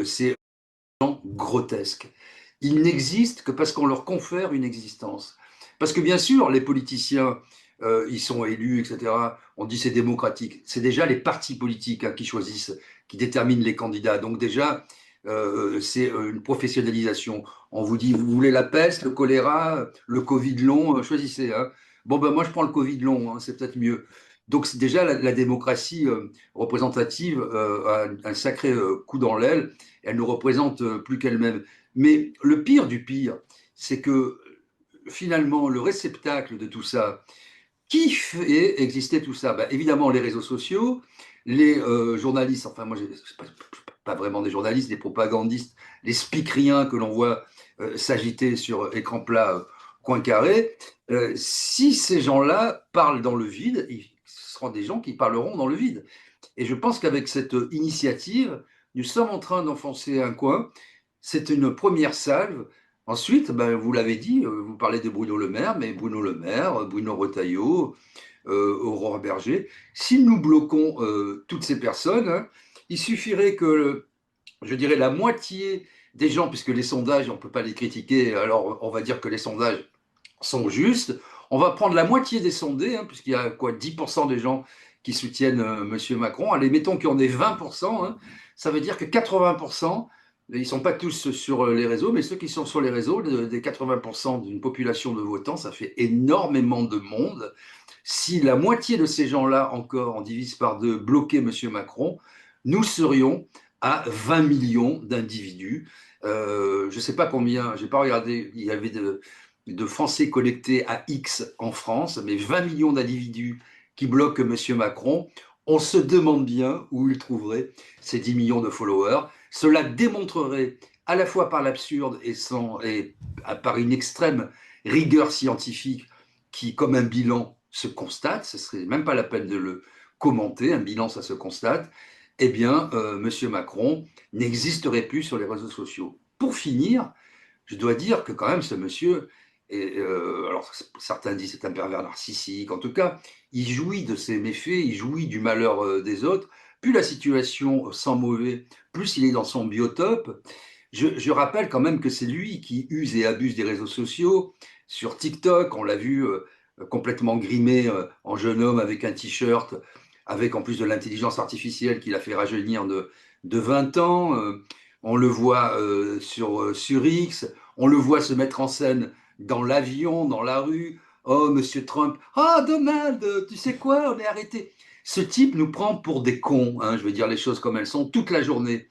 c'est grotesque. Ils n'existent que parce qu'on leur confère une existence. Parce que bien sûr, les politiciens, ils sont élus, etc. On dit c'est démocratique. C'est déjà les partis politiques qui choisissent, qui déterminent les candidats. Donc déjà, c'est une professionnalisation. On vous dit, vous voulez la peste, le choléra, le Covid long, choisissez. Hein. Bon, ben moi je prends le Covid long, hein, c'est peut-être mieux. Donc déjà, la démocratie représentative a un sacré coup dans l'aile. Elle ne représente plus qu'elle-même. Mais le pire du pire, c'est que finalement, le réceptacle de tout ça, qui fait exister tout ça? Ben, évidemment, les réseaux sociaux, les journalistes, enfin moi, pas vraiment des journalistes, des propagandistes, les speakeriens que l'on voit s'agiter sur écran plat, coin carré. Si ces gens-là parlent dans le vide, ce seront des gens qui parleront dans le vide. Et je pense qu'avec cette initiative, nous sommes en train d'enfoncer un coin. C'est une première salve. Ensuite, ben, vous l'avez dit, vous parlez de Bruno Le Maire, mais Bruno Le Maire, Bruno Retailleau, Aurore Berger, si nous bloquons toutes ces personnes, hein, il suffirait que, je dirais, la moitié des gens, puisque les sondages, on ne peut pas les critiquer, alors on va dire que les sondages sont justes. On va prendre la moitié des sondés, hein, puisqu'il y a quoi, 10% des gens qui soutiennent M. Macron. Allez, mettons qu'il y en ait 20%, hein, ça veut dire que 80%, ils ne sont pas tous sur les réseaux, mais ceux qui sont sur les réseaux, des 80% d'une population de votants, ça fait énormément de monde. Si la moitié de ces gens-là encore, on divise par deux, bloquaient M. Macron, nous serions à 20 millions d'individus. Je ne sais pas combien, je n'ai pas regardé, il y avait de Français connectés à X en France, mais 20 millions d'individus qui bloquent M. Macron, on se demande bien où il trouverait ces 10 millions de followers. Cela démontrerait, à la fois par l'absurde et par une extrême rigueur scientifique qui, comme un bilan, se constate, ce serait même pas la peine de le commenter, un bilan, ça se constate, eh bien, M. Macron n'existerait plus sur les réseaux sociaux. Pour finir, je dois dire que quand même ce monsieur, alors certains disent c'est un pervers narcissique, en tout cas, il jouit de ses méfaits, il jouit du malheur des autres. Plus la situation sent mauvais, plus il est dans son biotope. Je rappelle quand même que c'est lui qui use et abuse des réseaux sociaux. Sur TikTok, on l'a vu complètement grimé en jeune homme avec un t-shirt, avec en plus de l'intelligence artificielle qui l'a fait rajeunir de 20 ans. On le voit sur X, on le voit se mettre en scène dans l'avion, dans la rue. Oh, Monsieur Trump, oh, Donald, tu sais quoi, on est arrêté. Ce type nous prend pour des cons, hein, je veux dire les choses comme elles sont, toute la journée.